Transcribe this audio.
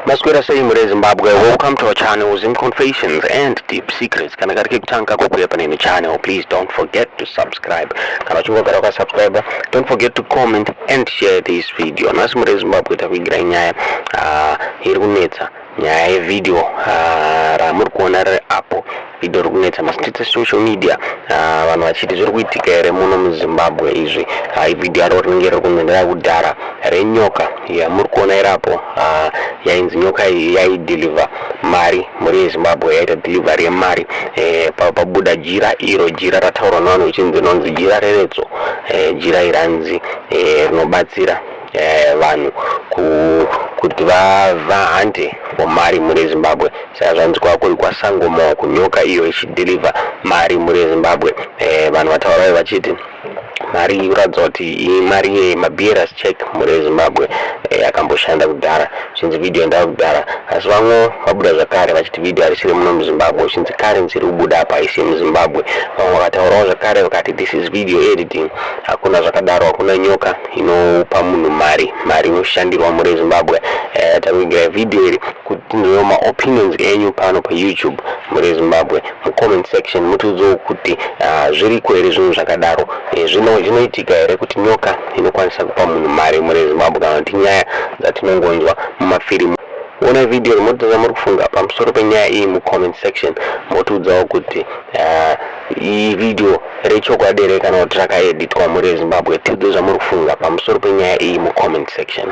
Masquera say muri Zimbabwe, welcome to our channel, Zim Confessions and Deep Secrets. Kana katika kutanga kukuya panini channel, please don't forget to subscribe. Kana chunga katika subscribe, don't forget to comment and share this video. Nasi muri Zimbabwe takuigira nyaya iri kunetsa nyaya video ramuri kuona riri apo video iri kunetsa masititse social media vanhu vachiti zviri kuitika here muno muZimbabwe izvi video aro rinenge riri kunendera kudhara renyoka yamuri kuona iri apo yainzi nyoka yaideliver mari muri Zimbabwe yaita delivery yemari pabuda jira iro jira rataurwa navanhu vechinzi rinonzi jira reretso jira iranzi rinobatsira vanhu kuti vahande mari muri Zimbabwe. Saka zvanzwa kuri kwasangomo kunyoka iyo ichideliver mari muri Zimbabwe. Vanhu vataura vachiti mari inoratidza kuti imari yemabearers check muri Zimbabwe yakamboshanda kudhara chinzi video enda kudhara, asi vamwe vabuda zvakare vachiti video harisiri muno muZimbabwe chinzi currency iri kubuda apa haisi muZimbabwe. Vamwe vakataurawo zvakare vakati this is video editing, hakuna zvakadaro, hakuna nyoka inopa munhu mari inoshandirwa muri Zimbabwe. Takuigira video iri kuti tinzwewo maopinions enyu pano pa YouTube muri Zimbabwe. Mucomment section mutiudzewo kuti zviriko here zvinhu zvakadaro, zvinoitika here kuti nyoka inokwanisa kupa munhu mari muri Zimbabwe kana kuti nyaya dzatinongonzwa mumafirimu. Ona video rimotidza muri kufunga pamusoro penyaya iyi mucomment section motiudzawo kuti iyi video rechokwadi here kana kuti rakaeditwa muri Zimbabwe. Tiudze zvamuri kufunga pamusoro penyaya iyi mucomment section.